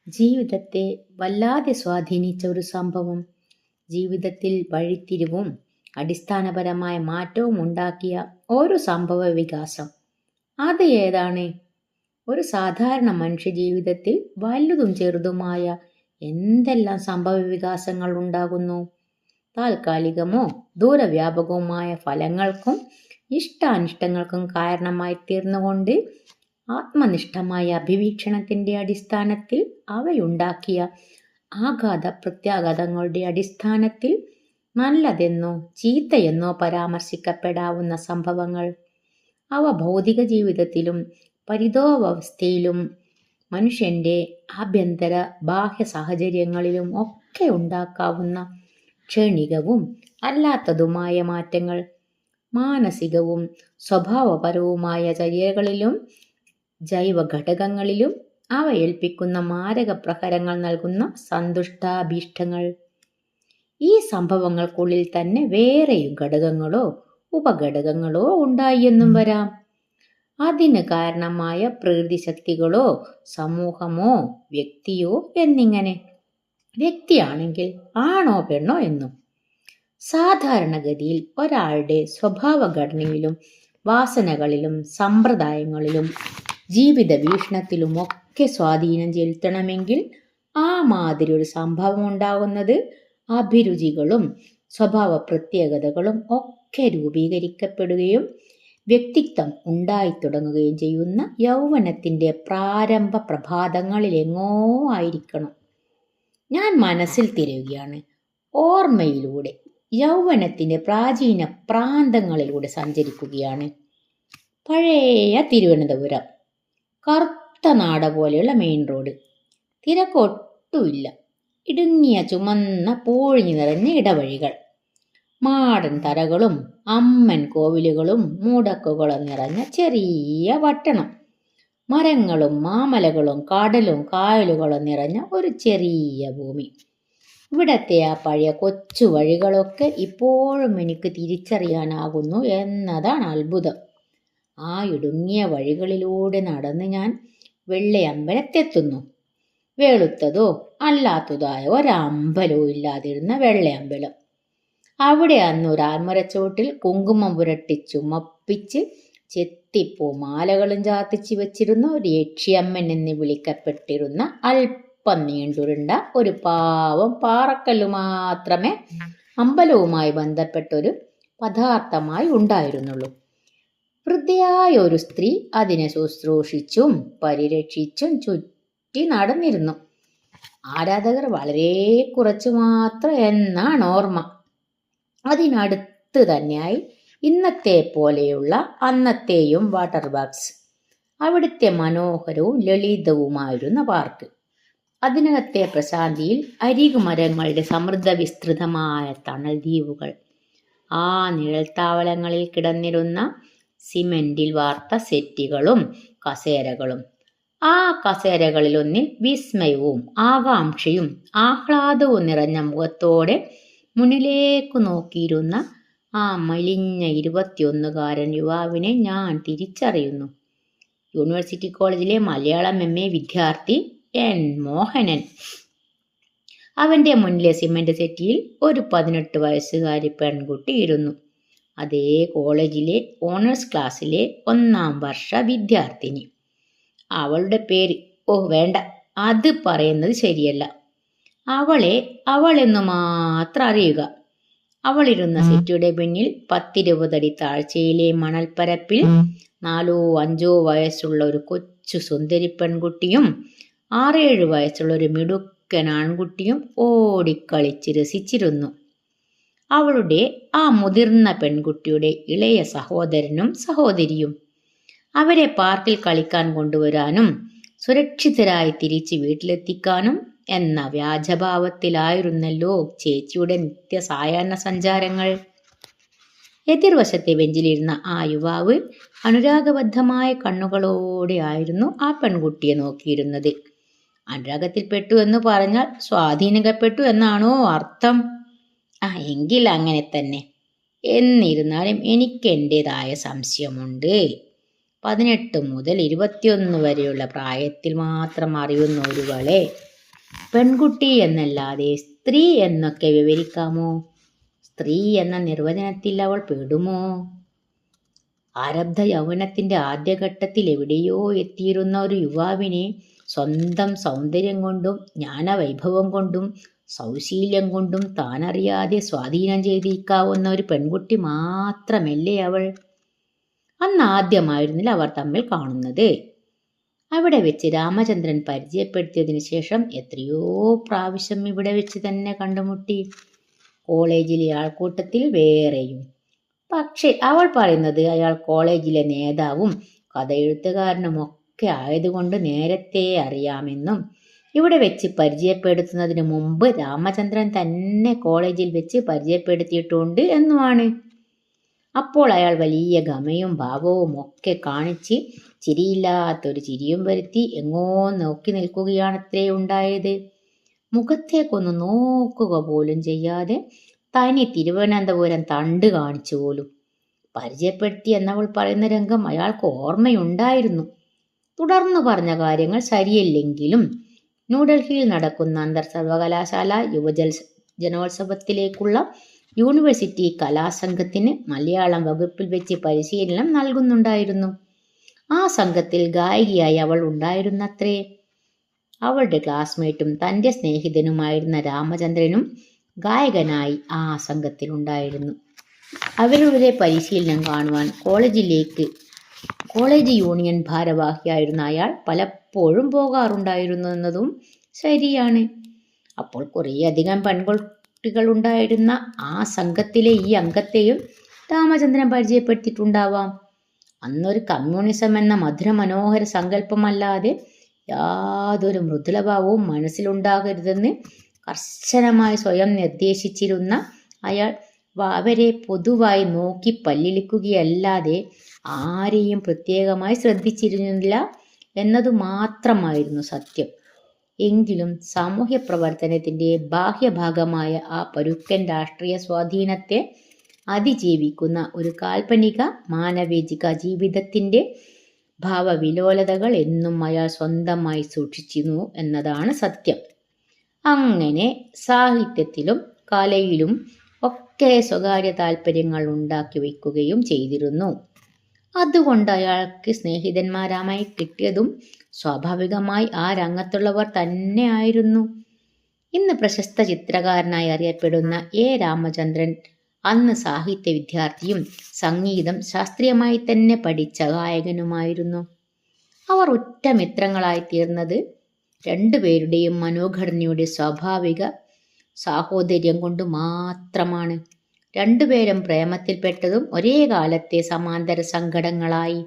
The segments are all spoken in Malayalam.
ജീവിതത്തെ വല്ലാതെ സ്വാധീനിച്ച ഒരു സംഭവം, ജീവിതത്തിൽ വഴിത്തിരിവും അടിസ്ഥാനപരമായ മാറ്റവും ഉണ്ടാക്കിയ ഒരു സംഭവ വികാസം. അത് ഏതാണ്? ഒരു സാധാരണ മനുഷ്യ ജീവിതത്തിൽ വലുതും ചെറുതുമായ എന്തെല്ലാം സംഭവ വികാസങ്ങൾ ഉണ്ടാകുന്നു. താൽക്കാലികമോ ദൂരവ്യാപകവുമായ ഫലങ്ങൾക്കും ഇഷ്ടാനിഷ്ടങ്ങൾക്കും കാരണമായി തീർന്നുകൊണ്ട് ആത്മനിഷ്ഠമായ അഭിവീക്ഷണത്തിന്റെ അടിസ്ഥാനത്തിൽ അവയുണ്ടാക്കിയ ആഘാത പ്രത്യാഘാതങ്ങളുടെ അടിസ്ഥാനത്തിൽ നല്ലതെന്നോ ചീത്തയെന്നോ പരാമർശിക്കപ്പെടാവുന്ന സംഭവങ്ങൾ. അവ ഭൗതിക ജീവിതത്തിലും പരിതോവസ്ഥയിലും മനുഷ്യന്റെ ആഭ്യന്തര ബാഹ്യ സാഹചര്യങ്ങളിലും ഒക്കെ ഉണ്ടാക്കാവുന്ന ക്ഷണികവും അല്ലാത്തതുമായ മാറ്റങ്ങൾ, മാനസികവും സ്വഭാവപരവുമായ ചര്യകളിലും ജൈവ ഘടകങ്ങളിലും അവ ഏൽപ്പിക്കുന്ന മാരക പ്രഹരങ്ങൾ നൽകുന്ന സന്തുഷ്ടാഭീഷ്ടങ്ങൾ. ഈ സംഭവങ്ങൾക്കുള്ളിൽ തന്നെ വേറെയും ഘടകങ്ങളോ ഉപഘടകങ്ങളോ ഉണ്ടായി എന്നും വരാം. അതിന് കാരണമായ പ്രകൃതിശക്തികളോ സമൂഹമോ വ്യക്തിയോ എന്നിങ്ങനെ. വ്യക്തിയാണെങ്കിൽ ആണോ പെണ്ണോ എന്നും. സാധാരണഗതിയിൽ ഒരാളുടെ സ്വഭാവഘടനയിലും വാസനകളിലും സമ്പ്രദായങ്ങളിലും ജീവിത വീക്ഷണത്തിലുമൊക്കെ സ്വാധീനം ചെലുത്തണമെങ്കിൽ ആ മാതിരി ഒരു സംഭവം ഉണ്ടാകുന്നത് അഭിരുചികളും സ്വഭാവ പ്രത്യേകതകളും ഒക്കെ രൂപീകരിക്കപ്പെടുകയും വ്യക്തിത്വം ഉണ്ടായിത്തുടങ്ങുകയും ചെയ്യുന്ന യൗവനത്തിന്റെ പ്രാരംഭ പ്രഭാതങ്ങളിലെങ്ങോ ആയിരിക്കണം. ഞാൻ മനസ്സിൽ തിരയുകയാണ്, ഓർമ്മയിലൂടെ യൗവനത്തിന്റെ പ്രാചീന പ്രാന്തങ്ങളിലൂടെ സഞ്ചരിക്കുകയാണ്. പഴയ തിരുവനന്തപുരം, കറുത്ത നാട പോലെയുള്ള മെയിൻ റോഡ്, തിരക്കൊട്ടുമില്ല. ഇടുങ്ങിയ ചുമന്ന പൂഴിഞ്ഞു നിറഞ്ഞ ഇടവഴികൾ, മാടൻ തറകളും അമ്മൻ കോവിലുകളും മൂടക്കുകളും നിറഞ്ഞ ചെറിയ പട്ടണം, മരങ്ങളും മാമലകളും കടലും കായലുകളും നിറഞ്ഞ ഒരു ചെറിയ ഭൂമി. ഇവിടത്തെ ആ പഴയ കൊച്ചു വഴികളൊക്കെ ഇപ്പോഴും എനിക്ക് തിരിച്ചറിയാനാകുന്നു എന്നതാണ് അത്ഭുതം. ആ ഇടുങ്ങിയ വഴികളിലൂടെ നടന്ന് ഞാൻ വെള്ളയമ്പലത്തെത്തുന്നു. വെളുത്തതോ അല്ലാത്തതായ ഒരമ്പലവും ഇല്ലാതിരുന്ന വെള്ളയമ്പലം. അവിടെ അന്ന് ഒരു ആൽമരച്ചോട്ടിൽ കുങ്കുമം പുരട്ടി ചുമപ്പിച്ച് ചെത്തിപ്പൂ മാലകളും ചാത്തിച്ച് വെച്ചിരുന്ന ഒരു യക്ഷിയമ്മൻ എന്ന് വിളിക്കപ്പെട്ടിരുന്ന അല്പം നീണ്ടുരുണ്ട ഒരു പാവം പാറക്കല്ല് മാത്രമേ അമ്പലവുമായി ബന്ധപ്പെട്ടൊരു പദാർത്ഥമായി ഉണ്ടായിരുന്നുള്ളൂ. വൃദ്ധയായ ഒരു സ്ത്രീ അതിനെ ശുശ്രൂഷിച്ചും പരിരക്ഷിച്ചും ചുറ്റി നടന്നിരുന്നു. ആരാധകർ വളരെ കുറച്ചു മാത്രം എന്നാണ് ഓർമ്മ. അതിനടുത്ത് തന്നെയായി ഇന്നത്തെ പോലെയുള്ള അന്നത്തെയും വാട്ടർ ബാഗ്സ്, അവിടുത്തെ മനോഹരവും ലളിതവുമായിരുന്ന പാർക്ക്. അതിനകത്തെ പ്രശാന്തിയിൽ അരികുമരങ്ങളുടെ സമൃദ്ധ വിസ്തൃതമായ തണൽ ദ്വീപുകൾ, ആ നിഴൽത്താവളങ്ങളിൽ കിടന്നിരുന്ന സിമെന്റിൽ വാർത്ത സെറ്റുകളും കസേരകളും, ആ കസേരകളിലൊന്നിൽ വിസ്മയവും ആകാംക്ഷയും ആഹ്ലാദവും നിറഞ്ഞ മുഖത്തോടെ മുന്നിലേക്കു നോക്കിയിരുന്ന ആ മെലിഞ്ഞ 21-കാരൻ യുവാവിനെ ഞാൻ തിരിച്ചറിയുന്നു. യൂണിവേഴ്സിറ്റി കോളേജിലെ മലയാളം MA വിദ്യാർത്ഥി N. മോഹനൻ. അവന്റെ മുന്നിലെ സിമന്റ് സെറ്റിയിൽ ഒരു 18 വയസ്സുകാരി പെൺകുട്ടി ഇരുന്നു. അതേ കോളേജിലെ ഓണേഴ്സ് ക്ലാസ്സിലെ 1-ാം വർഷ വിദ്യാർത്ഥിനി. അവളുടെ പേര് വേണ്ട, അത് പറയുന്നത് ശരിയല്ല. അവളെന്നു മാത്രം അറിയുക. അവളിരുന്ന സെറ്റിയുടെ പിന്നിൽ 10-20 അടി താഴ്ചയിലെ മണൽപ്പരപ്പിൽ 4-5 വയസ്സുള്ള ഒരു കൊച്ചു സുന്ദരി പെൺകുട്ടിയും 6-7 വയസ്സുള്ള ഒരു മിടുക്കൻ ആൺകുട്ടിയും ഓടിക്കളിച്ച് രസിച്ചിരുന്നു. അവളുടെ ആ മുതിർന്ന പെൺകുട്ടിയുടെ ഇളയ സഹോദരനും സഹോദരിയും. അവരെ പാർക്കിൽ കളിക്കാൻ കൊണ്ടുവരാനും സുരക്ഷിതരായി തിരിച്ച് വീട്ടിലെത്തിക്കാനും എന്ന വ്യാജഭാവത്തിലായിരുന്നല്ലോ ചേച്ചിയുടെ നിത്യ സായാഹ്ന സഞ്ചാരങ്ങൾ. എതിർവശത്തെ ബെഞ്ചിലിരുന്ന ആ യുവാവ് അനുരാഗബദ്ധമായ കണ്ണുകളോടെ ആയിരുന്നു ആ പെൺകുട്ടിയെ നോക്കിയിരുന്നത്. അനുരാഗത്തിൽപ്പെട്ടു എന്ന് പറഞ്ഞാൽ സ്വാധീനിക്കപ്പെട്ടു എന്നാണോ അർത്ഥം? എങ്കിൽ അങ്ങനെ തന്നെ. എന്നിരുന്നാലും എനിക്ക് എൻ്റെതായ സംശയമുണ്ട്. 18 മുതൽ 21 വരെയുള്ള പ്രായത്തിൽ മാത്രം അറിയുന്ന ഒരുവളെ പെൺകുട്ടി എന്നല്ലാതെ സ്ത്രീ എന്നൊക്കെ വിവരിക്കാമോ? സ്ത്രീ എന്ന നിർവചനത്തിൽ അവൾ പെടുമോ? ആരബ്ധ യൗവനത്തിന്റെ ആദ്യഘട്ടത്തിൽ എവിടെയോ എത്തിയിരുന്ന ഒരു യുവാവിനെ സ്വന്തം സൗന്ദര്യം കൊണ്ടും ജ്ഞാനവൈഭവം കൊണ്ടും സൗശീല്യം കൊണ്ടും താനറിയാതെ സ്വാധീനം ചെയ്തിരിക്കാവുന്ന ഒരു പെൺകുട്ടി മാത്രമല്ലേ അവൾ? അന്ന് ആദ്യമായിരുന്നില്ല അവർ തമ്മിൽ കാണുന്നത്. അവിടെ വെച്ച് രാമചന്ദ്രൻ പരിചയപ്പെടുത്തിയതിനു ശേഷം എത്രയോ പ്രാവശ്യം ഇവിടെ വെച്ച് തന്നെ കണ്ടുമുട്ടി, കോളേജിലെ ആൾക്കൂട്ടത്തിൽ വേറെയും. പക്ഷെ അവൾ പറയുന്നത് അയാൾ കോളേജിലെ നേതാവും കഥയെഴുത്തുകാരനും ഒക്കെ ആയതുകൊണ്ട് നേരത്തെ അറിയാമെന്നും ഇവിടെ വെച്ച് പരിചയപ്പെടുത്തുന്നതിന് മുമ്പ് രാമചന്ദ്രൻ തന്നെ കോളേജിൽ വെച്ച് പരിചയപ്പെടുത്തിയിട്ടുണ്ട് എന്നുമാണ്. അപ്പോൾ അയാൾ വലിയ ഗമയും ഭാവവും ഒക്കെ കാണിച്ച് ചിരിയില്ലാത്തൊരു ചിരിയും വരുത്തി എങ്ങോ നോക്കി നിൽക്കുകയാണത്രേ ഉണ്ടായത്. മുഖത്തേക്കൊന്ന് നോക്കുക പോലും ചെയ്യാതെ തനി തിരുവനന്തപുരം തണ്ട് കാണിച്ചു പോലും. പരിചയപ്പെടുത്തി എന്നവൾ പറയുന്ന രംഗം അയാൾക്ക് ഓർമ്മയുണ്ടായിരുന്നു. തുടർന്നു പറഞ്ഞ കാര്യങ്ങൾ ശരിയല്ലെങ്കിലും ന്യൂഡൽഹിയിൽ നടക്കുന്ന അന്തർ സർവകലാശാല ജനോത്സവത്തിലേക്കുള്ള യൂണിവേഴ്സിറ്റി കലാസംഘത്തിന് മലയാളം വകുപ്പിൽ വെച്ച് പരിശീലനം നൽകുന്നുണ്ടായിരുന്നു. ആ സംഘത്തിൽ ഗായികയായി അവൾ ഉണ്ടായിരുന്നത്രേ. അവളുടെ ക്ലാസ്മേറ്റും തൻ്റെ സ്നേഹിതനുമായിരുന്ന രാമചന്ദ്രനും ഗായകനായി ആ സംഘത്തിലുണ്ടായിരുന്നു. അവരുടെ പരിശീലനം കാണുവാൻ കോളേജ് യൂണിയൻ ഭാരവാഹിയായിരുന്ന അയാൾ പലപ്പോഴും പോകാറുണ്ടായിരുന്നു എന്നതും ശരിയാണ്. അപ്പോൾ കുറേയധികം പെൺകുട്ടികൾ ഉണ്ടായിരുന്ന ആ സംഘത്തിലെ ഈ അംഗത്തെയും രാമചന്ദ്രൻ പരിചയപ്പെടുത്തിയിട്ടുണ്ടാവാം. അന്നൊരു കമ്മ്യൂണിസം എന്ന മധുര മനോഹര സങ്കല്പമല്ലാതെ യാതൊരു മൃദുലഭാവവും മനസ്സിലുണ്ടാകരുതെന്ന് കർശനമായി സ്വയം നിർദ്ദേശിച്ചിരുന്ന അയാൾ അവരെ പൊതുവായി നോക്കി പല്ലിളിക്കുകയല്ലാതെ ആരെയും പ്രത്യേകമായി ശ്രദ്ധിച്ചിരുന്നില്ല എന്നതു മാത്രമായിരുന്നു സത്യം. എങ്കിലും സാമൂഹ്യ പ്രവർത്തനത്തിന്റെ ബാഹ്യഭാഗമായ ആ പരുക്കൻ രാഷ്ട്രീയ സ്വാധീനത്തെ അതിജീവിക്കുന്ന ഒരു കാൽപ്പനിക മാനവേജിക ജീവിതത്തിന്റെ ഭാവവിലോലതകൾ എന്നും അയാൾ സ്വന്തമായി സൂക്ഷിച്ചിരുന്നു എന്നതാണ് സത്യം. അങ്ങനെ സാഹിത്യത്തിലും കലയിലും ഒക്കെ സ്വകാര്യ താല്പര്യങ്ങൾ ഉണ്ടാക്കി വയ്ക്കുകയും ചെയ്തിരുന്നു. അതുകൊണ്ട് അയാൾക്ക് സ്നേഹിതന്മാരാമായി കിട്ടിയതും സ്വാഭാവികമായി ആ രംഗത്തുള്ളവർ തന്നെ ആയിരുന്നു. ഇന്ന് പ്രശസ്ത ചിത്രകാരനായി അറിയപ്പെടുന്ന എ രാമചന്ദ്രൻ അന്ന് സാഹിത്യ വിദ്യാർത്ഥിയും സംഗീതം ശാസ്ത്രീയമായി തന്നെ പഠിച്ച ഗായകനുമായിരുന്നു. അവർ ഉറ്റ മിത്രങ്ങളായി തീർന്നത് രണ്ടുപേരുടെയും മനോഘടനയുടെ സ്വാഭാവിക സാഹോദര്യം കൊണ്ട് മാത്രമാണ്. രണ്ടുപേരും പ്രേമത്തിൽപ്പെട്ടതും ഒരേ കാലത്തെ സമാന്തര സങ്കടങ്ങളായി.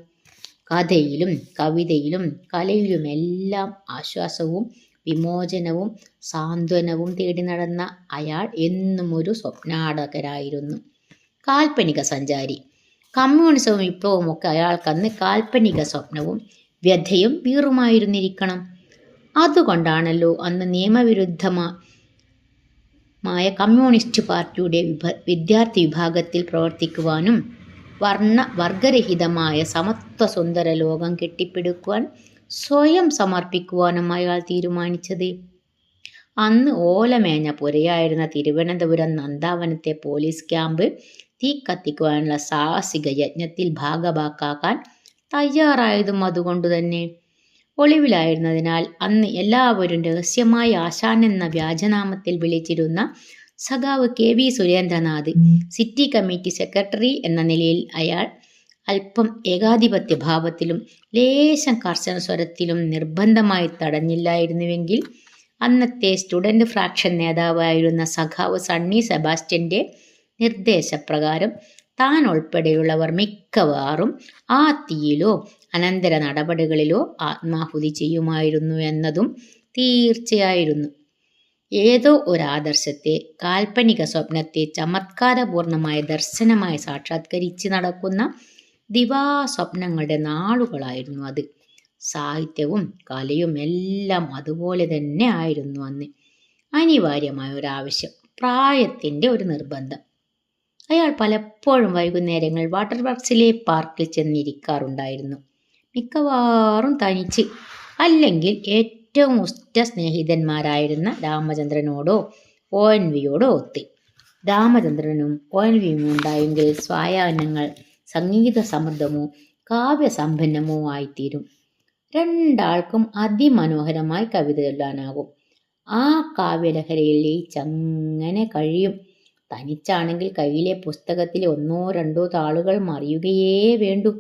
കഥയിലും കവിതയിലും കലയിലുമെല്ലാം ആശ്വാസവും വിമോചനവും സാന്ത്വനവും തേടി നടന്ന അയാൾ എന്നും ഒരു സ്വപ്നാടകരായിരുന്നു, കാൽപ്പനിക സഞ്ചാരി. കമ്മ്യൂണിസവും വിപ്ലവവും ഒക്കെ അയാൾക്കന്ന് കാൽപ്പനിക സ്വപ്നവും വ്യഥയും വീറുമായിരുന്നിരിക്കണം. അതുകൊണ്ടാണല്ലോ അന്ന് നിയമവിരുദ്ധമായ കമ്മ്യൂണിസ്റ്റ് പാർട്ടിയുടെ വിദ്യാർത്ഥി വിഭാഗത്തിൽ പ്രവർത്തിക്കുവാനും വർഗരഹിതമായ സമത്വ സുന്ദര ലോകം കെട്ടിപ്പടുക്കുവാൻ സ്വയം സമർപ്പിക്കുവാനും അയാൾ തീരുമാനിച്ചത്. അന്ന് ഓലമേഞ്ഞ പുരയായിരുന്ന തിരുവനന്തപുരം നന്ദാവനത്തെ പോലീസ് ക്യാമ്പ് തീ കത്തിക്കുവാനുള്ള സാഹസിക യജ്ഞത്തിൽ ഭാഗഭാക്കാക്കാൻ തയ്യാറായതും അതുകൊണ്ടുതന്നെ. ഒളിവിലായിരുന്നതിനാൽ അന്ന് എല്ലാവരും രഹസ്യമായി ആശാൻ എന്ന വ്യാജനാമത്തിൽ വിളിച്ചിരുന്ന സഖാവ് KV Surendranath city committee secretary എന്ന നിലയിൽ അയാൾ അല്പം ഏകാധിപത്യ ഭാവത്തിലും ലേശം കർശന സ്വരത്തിലും നിർബന്ധമായി തടഞ്ഞില്ലായിരുന്നുവെങ്കിൽ അന്നത്തെ സ്റ്റുഡന്റ് ഫ്രാക്ഷൻ നേതാവായിരുന്ന സഖാവ് സണ്ണി സെബാസ്റ്റ്യന്റെ നിർദ്ദേശപ്രകാരം താൻ ഉൾപ്പെടെയുള്ളവർ മിക്കവാറും ആ തീയിലോ അനന്തര നടപടികളിലോ ആത്മാഹുതി ചെയ്യുമായിരുന്നു എന്നതും തീർച്ചയായിരുന്നു. ഏതോ ഒരാദർശത്തെ, കാൽപ്പനിക സ്വപ്നത്തെ ചമത്കാരപൂർണമായ ദർശനമായി സാക്ഷാത്കരിച്ച് നടക്കുന്ന ദിവാസ്വപ്നങ്ങളുടെ നാളുകളായിരുന്നു അത്. സാഹിത്യവും കലയും എല്ലാം അതുപോലെ തന്നെ ആയിരുന്നു അന്ന്. അനിവാര്യമായ ഒരാവശ്യം, പ്രായത്തിൻ്റെ ഒരു നിർബന്ധം. അയാൾ പലപ്പോഴും വൈകുന്നേരങ്ങൾ വാട്ടർ വർക്സിലെ പാർക്കിൽ ചെന്നിരിക്കാറുണ്ടായിരുന്നു. മിക്കവാറും തനിച്ച്, അല്ലെങ്കിൽ ഏറ്റവും ഉറ്റ സ്നേഹിതന്മാരായിരുന്ന രാമചന്ദ്രനോടോ ONVയോടോ ഒത്തി. രാമചന്ദ്രനും ONVയും ഉണ്ടായെങ്കിൽ സായാഹ്നങ്ങൾ സംഗീത സമൃദ്ധമോ കാവ്യസമ്പന്നമോ ആയിത്തീരും. രണ്ടാൾക്കും അതിമനോഹരമായി കവിത ചൊല്ലാനാകും. ആ കാവ്യലഹരിയിൽ ലയിച്ചങ്ങനെ കഴിയും. തനിച്ചാണെങ്കിൽ കയ്യിലെ പുസ്തകത്തിലെ 1-2 താളുകൾ മറിയുകയേ വേണ്ടൂ.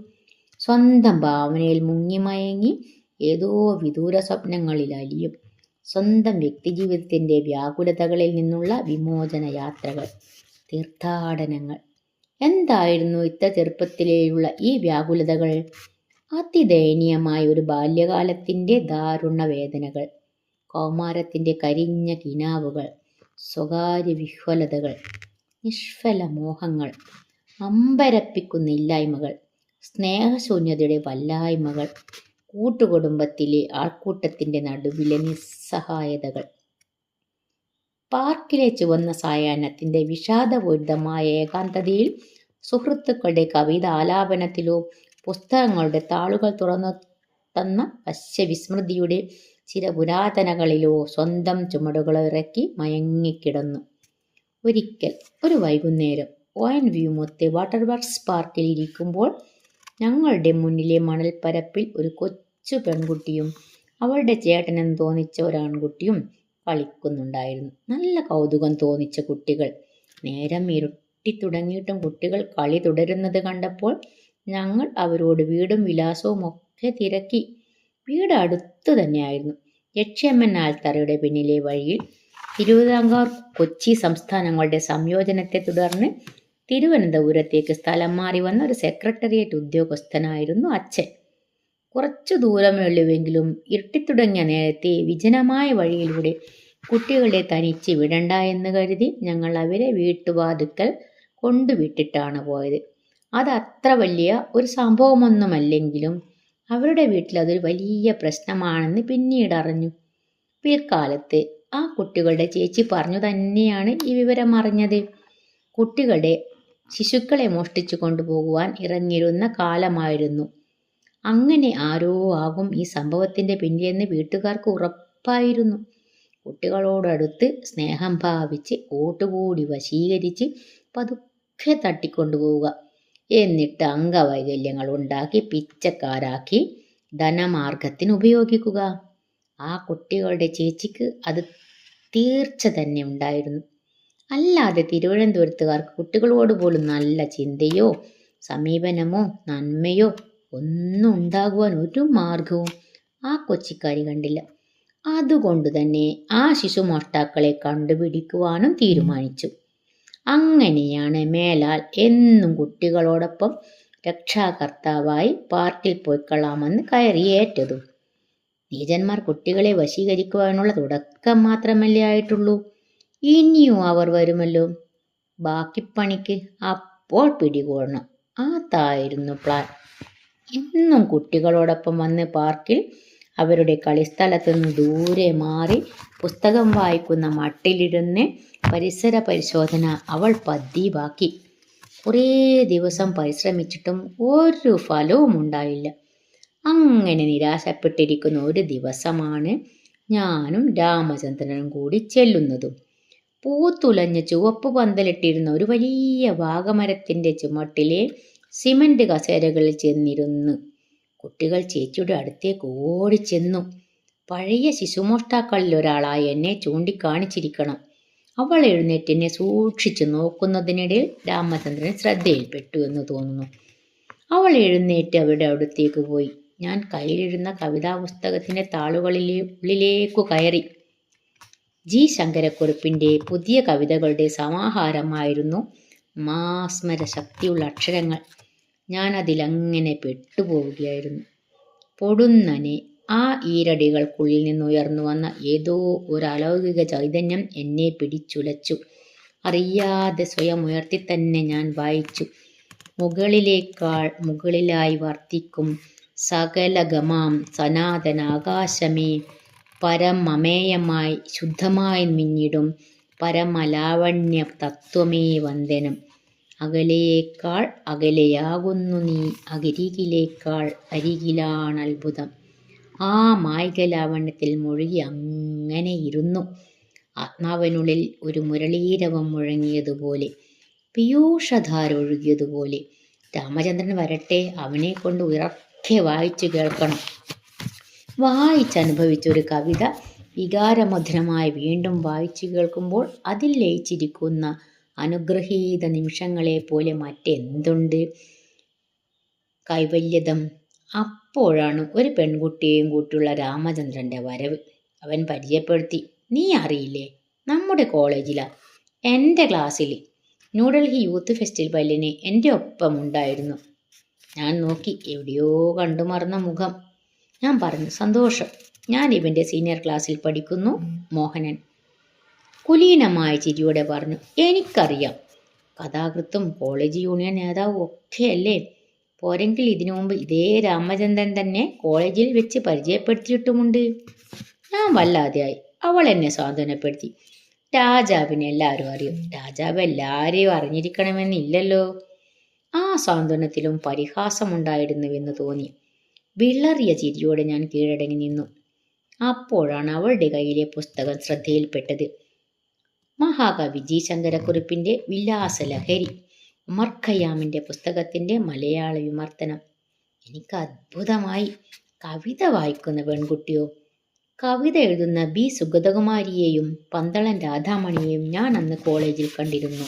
സ്വന്തം ഭാവനയിൽ മുങ്ങിമയങ്ങി ഏതോ വിദൂര സ്വപ്നങ്ങളിൽ അലിയും. സ്വന്തം വ്യക്തിജീവിതത്തിൻ്റെ വ്യാകുലതകളിൽ നിന്നുള്ള വിമോചന യാത്രകൾ, തീർത്ഥാടനങ്ങൾ. എന്തായിരുന്നു ഇത്ര ചെറുപ്പത്തിലേയുള്ള ഈ വ്യാകുലതകൾ? അതിദയനീയമായ ഒരു ബാല്യകാലത്തിൻ്റെ ദാരുണ വേദനകൾ, കൗമാരത്തിൻ്റെ കരിഞ്ഞ കിനാവുകൾ, സ്വകാര്യ വിഹ്വലതകൾ, നിഷ്ഫല മോഹങ്ങൾ, അമ്പരപ്പിക്കുന്ന ഇല്ലായ്മകൾ, സ്നേഹശൂന്യതയുടെ വല്ലായ്മകൾ, കൂട്ടുകുടുംബത്തിലെ ആൾക്കൂട്ടത്തിൻ്റെ നടുവിലെ നിസ്സഹായതകൾ. പാർക്കിലെ ചുവന്ന സായാഹ്നത്തിൻ്റെ വിഷാദപൂരിതമായ ഏകാന്തതയിൽ സുഹൃത്തുക്കളുടെ കവിത ആലാപനത്തിലോ പുസ്തകങ്ങളുടെ താളുകൾ തുറന്നു തന്ന വശ്യവിസ്മൃതിയുടെ ചിരപുരാതനകളിലോ സ്വന്തം ചുമടുകളെ ഇറക്കി മയങ്ങിക്കിടന്നു. ഒരിക്കൽ ഒരു വൈകുന്നേരം ONVയുമൊത്ത് വാട്ടർ വർക്ക്സ് പാർക്കിൽ ഇരിക്കുമ്പോൾ ഞങ്ങളുടെ മുന്നിലെ മണൽപ്പരപ്പിൽ ഒരു കൊച്ചു പെൺകുട്ടിയും അവളുടെ ചേട്ടനെന്ന് തോന്നിച്ച ഒരാൺകുട്ടിയും കളിക്കുന്നുണ്ടായിരുന്നു. നല്ല കൗതുകം തോന്നിച്ച കുട്ടികൾ. നേരം ഇരുട്ടി തുടങ്ങിയിട്ടും കുട്ടികൾ കളി തുടരുന്നത് കണ്ടപ്പോൾ ഞങ്ങൾ അവരോട് വീടും വിലാസവും ഒക്കെ തിരക്കി. വീട് അടുത്തു തന്നെയായിരുന്നു. HMN ആൽത്തറയുടെ പിന്നിലെ വഴിയിൽ. തിരുവിതാംകൂർ കൊച്ചി സംസ്ഥാനങ്ങളുടെ സംയോജനത്തെ തുടർന്ന് തിരുവനന്തപുരത്തേക്ക് സ്ഥലം മാറി വന്ന ഒരു സെക്രട്ടേറിയറ്റ് ഉദ്യോഗസ്ഥനായിരുന്നു അച്ഛൻ. കുറച്ചു ദൂരമേ ഉള്ളുവെങ്കിലും ഇരുട്ടിത്തുടങ്ങിയ നേരത്തെ വിജനമായ വഴിയിലൂടെ കുട്ടികളെ തനിച്ച് വിടണ്ട എന്ന് കരുതി ഞങ്ങൾ അവരെ വീട്ടുവാതുക്കൽ കൊണ്ടുവിട്ടിട്ടാണ് പോയത്. അത് അത്ര വലിയ ഒരു സംഭവമൊന്നുമല്ലെങ്കിലും അവരുടെ വീട്ടിൽ അതൊരു വലിയ പ്രശ്നമാണെന്ന് പിന്നീട് അറിഞ്ഞു. പിൽക്കാലത്ത് ആ കുട്ടികളുടെ ചേച്ചി പറഞ്ഞു തന്നെയാണ് ഈ വിവരം അറിഞ്ഞത്. കുട്ടികളുടെ ശിശുക്കളെ മോഷ്ടിച്ചു കൊണ്ടുപോകുവാൻ ഇറങ്ങിയിരുന്ന കാലമായിരുന്നു. അങ്ങനെ ആരോ ആകും ഈ സംഭവത്തിൻ്റെ പിന്നിലെന്ന് വീട്ടുകാർക്ക് ഉറപ്പായിരുന്നു. കുട്ടികളോടടുത്ത് സ്നേഹം ഭാവിച്ച് കൂട്ടുകൂടി വശീകരിച്ച് പതുക്കെ തട്ടിക്കൊണ്ടുപോവുക, എന്നിട്ട് അംഗവൈകല്യങ്ങൾ ഉണ്ടാക്കി പിച്ചക്കാരാക്കി ധനമാർഗത്തിന് ഉപയോഗിക്കുക. ആ കുട്ടികളുടെ ചേച്ചിക്ക് അത് തീർച്ച തന്നെ ഉണ്ടായിരുന്നു. അല്ലാതെ തിരുവനന്തപുരത്തുകാർക്ക് കുട്ടികളോട് പോലും നല്ല ചിന്തയോ സമീപനമോ നന്മയോ ഒന്നും ഉണ്ടാകുവാൻ ഒരു മാർഗവും ആ കൊച്ചിക്കാരി കണ്ടില്ല. അതുകൊണ്ട് തന്നെ ആ ശിശുമോഷ്ടാക്കളെ കണ്ടുപിടിക്കുവാനും തീരുമാനിച്ചു. അങ്ങനെയാണ് മേലാൽ എന്നും കുട്ടികളോടൊപ്പം രക്ഷാകർത്താവായി പാർക്കിൽ പോയിക്കൊള്ളാമെന്ന് കയറിയേറ്റതും. നീചന്മാർ കുട്ടികളെ വശീകരിക്കുവാനുള്ള തുടക്കം മാത്രമല്ലേ ആയിട്ടുള്ളൂ. ഇനിയും അവർ വരുമല്ലോ. ബാക്കിപ്പണിക്ക് അപ്പോൾ പിടികൂടണം. അതായിരുന്നു പ്ലാൻ. എന്നും കുട്ടികളോടൊപ്പം വന്ന് പാർക്കിൽ അവരുടെ കളിസ്ഥലത്ത് നിന്ന് ദൂരെ മാറി പുസ്തകം വായിക്കുന്ന മട്ടിലിരുന്ന് പരിസര പരിശോധന അവൾ പതിവാക്കി. കുറേ ദിവസം പരിശ്രമിച്ചിട്ടും ഒരു ഫലവും ഉണ്ടായില്ല. അങ്ങനെ നിരാശപ്പെട്ടിരിക്കുന്ന ഒരു ദിവസമാണ് ഞാനും രാമചന്ദ്രനും കൂടി ചെല്ലുന്നതും. പൂത്തുലഞ്ഞ് ചുവപ്പ് പന്തലിട്ടിരുന്ന ഒരു വലിയ വാഗമരത്തിൻ്റെ ചുമട്ടിലെ സിമന്റ് കസേരകളിൽ ചെന്നിരുന്നു. കുട്ടികൾ ചേച്ചിയുടെ അടുത്തേക്ക് ഓടിച്ചെന്നു. പഴയ ശിശുമോഷ്ടാക്കളിൽ ഒരാളായി എന്നെ ചൂണ്ടിക്കാണിച്ചിരിക്കണം. അവൾ എഴുന്നേറ്റ് എന്നെ സൂക്ഷിച്ചു നോക്കുന്നതിനിടയിൽ രാമചന്ദ്രൻ ശ്രദ്ധയിൽപ്പെട്ടു എന്ന് തോന്നുന്നു. അവൾ എഴുന്നേറ്റ് അവരുടെ അടുത്തേക്ക് പോയി. ഞാൻ കയ്യിലിരുന്ന കവിതാ പുസ്തകത്തിൻ്റെ ഉള്ളിലേക്കു കയറി. ജി ശങ്കരക്കുറുപ്പിൻ്റെ പുതിയ കവിതകളുടെ സമാഹാരമായിരുന്നു. മാസ്മര ശക്തിയുള്ള അക്ഷരങ്ങൾ. ഞാനതിലങ്ങനെ പെട്ടുപോവുകയായിരുന്നു. പൊടുന്നനെ ആ ഈരടികൾക്കുള്ളിൽ നിന്നുയർന്നു വന്ന ഏതോ ഒരു അലൗകിക ചൈതന്യം എന്നെ പിടിച്ചുലച്ചു. അറിയാതെ സ്വയം ഉയർത്തി തന്നെ ഞാൻ വായിച്ചു. മുകളിലേക്കാൾ മുകളിലായി വർത്തിക്കും സകലഗമാം സനാതന ആകാശമേ, പരമമേയമായി ശുദ്ധമായി മിന്നിടും പരമലാവണ്യ തത്വമേ വന്ദനം. അകലേക്കാൾ അകലെയാകുന്നു നീ, അരികിലേക്കാൾ അരികിലാണത്ഭുതം. ആ മായിക ലാവണ്യത്തിൽ മുഴുകി അങ്ങനെ ഇരുന്നു. ആത്മാവിനുള്ളിൽ ഒരു മുരളീരവം മുഴങ്ങിയതുപോലെ, പീയൂഷധാര ഒഴുകിയതുപോലെ. രാമചന്ദ്രൻ വരട്ടെ, അവനെ കൊണ്ട് ഉറക്കെ വായിച്ചു കേൾക്കണം. വായിച്ചനുഭവിച്ച ഒരു കവിത വികാരമധുരമായി വീണ്ടും വായിച്ചു കേൾക്കുമ്പോൾ അതിൽ ലയിച്ചിരിക്കുന്ന അനുഗ്രഹീത നിമിഷങ്ങളെ പോലെ മറ്റെന്തുണ്ട്? കൈവല്യതം. അപ്പോഴാണ് ഒരു പെൺകുട്ടിയെയും കൂട്ടിയുള്ള രാമചന്ദ്രന്റെ വരവ്. അവൻ പരിചയപ്പെടുത്തി. നീ അറിയില്ലേ, നമ്മുടെ കോളേജിലാ, എൻ്റെ ക്ലാസ്സിൽ ന്യൂഡൽഹി യൂത്ത് ഫെസ്റ്റിവലിന് എൻ്റെ ഒപ്പം ഉണ്ടായിരുന്നു. ഞാൻ നോക്കി, എവിടെയോ കണ്ടുമറന്ന മുഖം. ഞാൻ പറഞ്ഞു, സന്തോഷം, ഞാൻ ഇവൻ്റെ സീനിയർ ക്ലാസ്സിൽ പഠിക്കുന്നു. മോഹനൻ കുലീനമായ ചിരിയോടെ പറഞ്ഞു, എനിക്കറിയാം, കഥാകൃത്തും കോളേജ് യൂണിയൻ നേതാവും ഒക്കെയല്ലേ. പോരെങ്കിൽ ഇതിനു മുമ്പ് ഇതേ രാമചന്ദ്രൻ തന്നെ കോളേജിൽ വെച്ച് പരിചയപ്പെടുത്തിയിട്ടുമുണ്ട്. ഞാൻ വല്ലാതെയായി. അവൾ എന്നെ സാന്ത്വനപ്പെടുത്തി. രാജാവിനെ എല്ലാവരും അറിയും, രാജാവ് എല്ലാവരെയും അറിഞ്ഞിരിക്കണമെന്നില്ലല്ലോ. ആ സാന്ത്വനത്തിലും പരിഹാസമുണ്ടായിരുന്നുവെന്ന് തോന്നി. വിളറിയ ചിരിയോടെ ഞാൻ കീഴടങ്ങി നിന്നു. അപ്പോഴാണ് അവളുടെ കയ്യിലെ പുസ്തകം ശ്രദ്ധയിൽപ്പെട്ടത്. മഹാകവി ജി ശങ്കരക്കുറുപ്പിന്റെ വിലാസലഹരി, ഉമർ ഖയ്യാമിന്റെ പുസ്തകത്തിന്റെ മലയാള വിമർത്തനം. എനിക്ക് അത്ഭുതമായി. കവിത വായിക്കുന്ന പെൺകുട്ടിയോ? കവിത എഴുതുന്ന ബി സുഗതകുമാരിയെയും പന്തളൻ രാധാമണിയെയും ഞാൻ അന്ന് കോളേജിൽ കണ്ടിരുന്നു.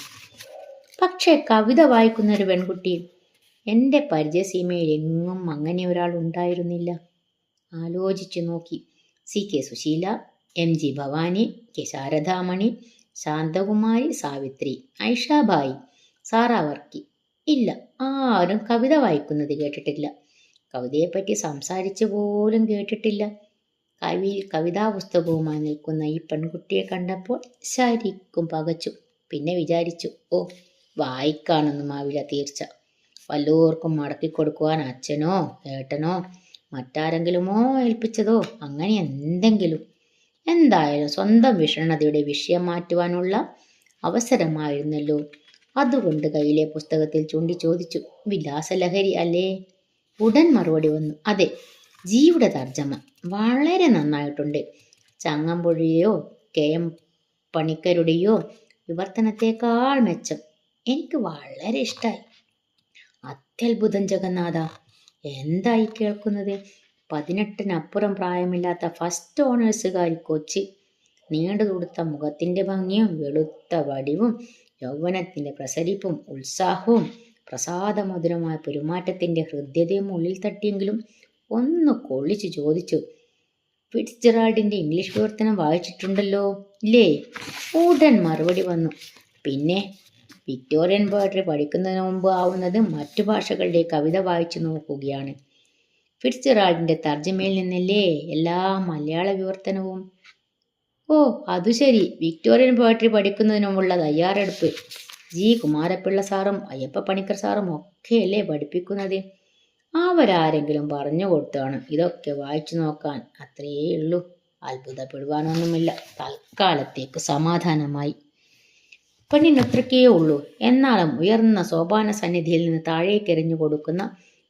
പക്ഷേ കവിത വായിക്കുന്ന ഒരു പെൺകുട്ടി എൻ്റെ പരിചയസീമയിൽ എങ്ങും അങ്ങനെ ഒരാൾ ഉണ്ടായിരുന്നില്ല. ആലോചിച്ചു നോക്കി. C K Sushila, M G Bhavani, K Saradamani, Shanthakumari, Savitri, Aishabai, Sara Varkey. ഇല്ല, ആരും കവിത വായിക്കുന്നത് കേട്ടിട്ടില്ല. കവിതയെപ്പറ്റി സംസാരിച്ചു പോലും കേട്ടിട്ടില്ല. കവിതാ പുസ്തകവുമായി നിൽക്കുന്ന ഈ പെൺകുട്ടിയെ കണ്ടപ്പോൾ ശരിക്കും പകച്ചു. പിന്നെ വിചാരിച്ചു, ഓ, വായിക്കാനൊന്നും ആവില്ല തീർച്ച. വല്ലവർക്കും മടക്കിക്കൊടുക്കുവാൻ അച്ഛനോ ഏട്ടനോ മറ്റാരെങ്കിലുമോ ഏൽപ്പിച്ചതോ അങ്ങനെ എന്തെങ്കിലും. എന്തായാലും സ്വന്തം വിഷണ്ണതയുടെ വിഷയം മാറ്റുവാനുള്ള അവസരമായിരുന്നല്ലോ. അതുകൊണ്ട് കയ്യിലെ പുസ്തകത്തിൽ ചൂണ്ടി ചോദിച്ചു, വിലാസലഹരി അല്ലേ? ഉടൻ മറുപടി വന്നു, അതെ. ജിയുടെ തർജ്ജമ വളരെ നന്നായിട്ടുണ്ട്. ചങ്ങമ്പുഴയോ കെ എം പണിക്കരുടെയോ വിവർത്തനത്തെക്കാൾ മെച്ചം. എനിക്ക് വളരെ ഇഷ്ടമായി. അത്യത്ഭുതം ജഗന്നാഥ, എന്തായി കേൾക്കുന്നത്? 18-നപ്പുറം പ്രായമില്ലാത്ത ഫസ്റ്റ് ഓണേഴ്സുകാരി കൊച്ചി. നീണ്ടു തുടുത്ത മുഖത്തിന്റെ ഭംഗിയും വെളുത്ത വടിവും യൗവനത്തിന്റെ പ്രസരിപ്പും ഉത്സാഹവും പ്രസാദമധുരമായ പെരുമാറ്റത്തിന്റെ ഹൃദ്യതയും ഉള്ളിൽ തട്ടിയെങ്കിലും ഒന്ന് കൊള്ളിച്ചു ചോദിച്ചു, ഫിറ്റ്സ്ജെറാൾഡിന്റെ ഇംഗ്ലീഷ് വിവർത്തനം വായിച്ചിട്ടുണ്ടല്ലോ ഇല്ലേ? ഉടൻ മറുപടി വന്നു, പിന്നെ വിക്ടോറിയൻ പോയട്രി പഠിക്കുന്നതിന് മുമ്പ് ആവുന്നത് മറ്റു ഭാഷകളുടെ കവിത വായിച്ചു നോക്കുകയാണ്. ഫിറ്റ്സ്ജെറാൾഡിന്റെ തർജ്ജമയിൽ നിന്നല്ലേ എല്ലാ മലയാള വിവർത്തനവും. ഓ, അതു ശരി. വിക്ടോറിയൻ പോയട്രി പഠിക്കുന്നതിനുമുള്ള തയ്യാറെടുപ്പ് ജി കുമാരപിള്ള സാറും അയ്യപ്പ പണിക്കർ സാറും ഒക്കെയല്ലേ പഠിപ്പിക്കുന്നത്? അവരാരെങ്കിലും പറഞ്ഞു കൊടുത്താണ് ഇതൊക്കെ വായിച്ചു നോക്കാൻ. അത്രയേ ഉള്ളൂ. അത്ഭുതപ്പെടുവാനൊന്നുമില്ല. തൽക്കാലത്തേക്ക് സമാധാനമായി. പെണ്ണിനത്രക്കേ ഉള്ളൂ. എന്നാലും ഉയർന്ന സോപാന സന്നിധിയിൽ നിന്ന് താഴേക്കെറിഞ്ഞു കൊടുക്കുന്ന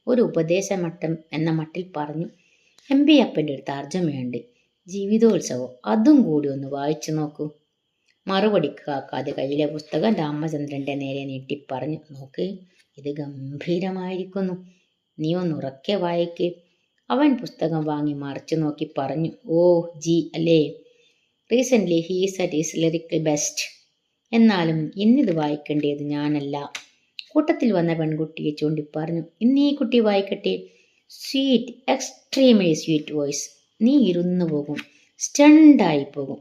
ഒരു ഉപദേശമട്ടം എന്ന മട്ടിൽ പറഞ്ഞു, എം പി അപ്പൻ്റെ ഒരു തർജ്ജമയുണ്ട്, ജീവിതോത്സവം, അതും കൂടി ഒന്ന് വായിച്ചു നോക്കൂ. മറുപടി കാക്കാതെ കയ്യിലെ പുസ്തകം രാമചന്ദ്രന്റെ നേരെ നീട്ടിപ്പറഞ്ഞു, നോക്ക്, ഇത് ഗംഭീരമായിരിക്കുന്നു. നീ ഒന്ന് ഉറക്കെ വായിക്ക്. അവൻ പുസ്തകം വാങ്ങി മറിച്ചു നോക്കി പറഞ്ഞു, ഓ, ജി അല്ലേ? Recently he's at is lyrical best. എന്നാലും ഇന്നിത് വായിക്കേണ്ടത് ഞാനല്ല. കൂട്ടത്തിൽ വന്ന പെൺകുട്ടിയെ ചൂണ്ടിപ്പറഞ്ഞു, ഇന്നീ കുട്ടി വായിക്കട്ടെ. Sweet, extremely sweet voice. നീ ഇരുന്നു പോകും, സ്റ്റണ്ടായി പോകും.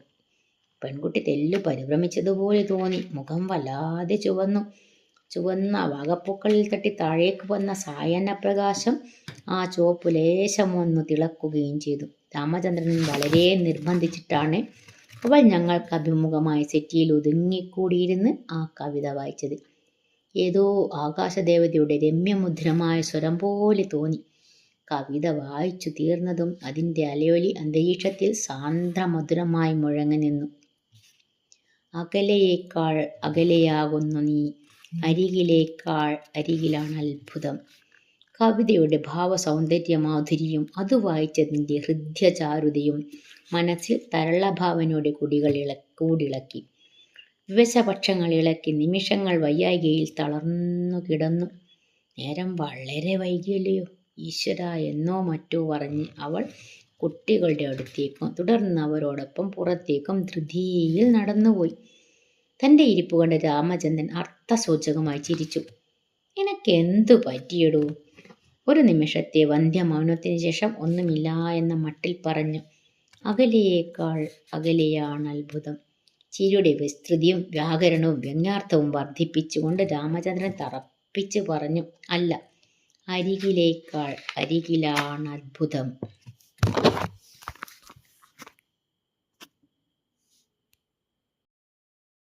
പെൺകുട്ടി തെല്ലു പരിഭ്രമിച്ചതുപോലെ തോന്നി. മുഖം വല്ലാതെ ചുവന്ന വാഗപ്പൂക്കളിൽ തട്ടി താഴേക്ക് വന്ന സായാഹ്ന പ്രകാശം ആ ചുവപ്പ് ലേശമൊന്നു തിളക്കുകയും ചെയ്തു. രാമചന്ദ്രൻ വളരെ നിർബന്ധിച്ചിട്ടാണ് അവൾ ഞങ്ങൾക്ക് അഭിമുഖമായ സെറ്റിയിൽ ഒതുങ്ങിക്കൂടിയിരുന്ന് ആ കവിത വായിച്ചത്. ഏതോ ആകാശദേവതയുടെ രമ്യമുദ്രമായ സ്വരം പോലെ തോന്നി. കവിത വായിച്ചു തീർന്നതും അതിൻ്റെ അലയൊലി അന്തരീക്ഷത്തിൽ സാന്ദ്രമധുരമായി മുഴങ്ങി നിന്നു. അകലെയേക്കാൾ അകലെയാകുന്നു നീ, അരികിലേക്കാൾ അരികിലാണ് അത്ഭുതം. കവിതയുടെ ഭാവസൗന്ദര്യ മാധുരിയും അത് വായിച്ചതിൻ്റെ ഹൃദ്യചാരുതയും മനസ്സിൽ തരളഭാവനയുടെ കൂടിളക്കി. വിവശപക്ഷങ്ങൾ ഇളക്കി നിമിഷങ്ങൾ വയ്യായ്കയിൽ തളർന്നു കിടന്നു. നേരം വളരെ വൈകിയല്ലയോ ഈശ്വര എന്നോ മറ്റോ പറഞ്ഞ് അവൾ കുട്ടികളുടെ അടുത്തേക്കും തുടർന്ന് അവരോടൊപ്പം പുറത്തേക്കും ധൃതിയിൽ നടന്നുപോയി. തൻ്റെ ഇരിപ്പ് കണ്ട് രാമചന്ദ്രൻ അർത്ഥസൂചകമായി ചിരിച്ചു. നിനക്കെന്തു പറ്റിയടൂ? ഒരു നിമിഷത്തെ വന്ധ്യമൗനത്തിന് ശേഷം ഒന്നുമില്ല എന്ന മട്ടിൽ പറഞ്ഞു. അകലെയേക്കാൾ അകലെയാണ് അത്ഭുതം. ചിരിയുടെ വിസ്തൃതിയും വ്യാകരണവും വ്യംഗ്യാർത്ഥവും വർദ്ധിപ്പിച്ചുകൊണ്ട് രാമചന്ദ്രൻ തറപ്പിച്ച് പറഞ്ഞു. അല്ല, അരികിലേക്കാൾ അരികിലാണ് അത്ഭുതം.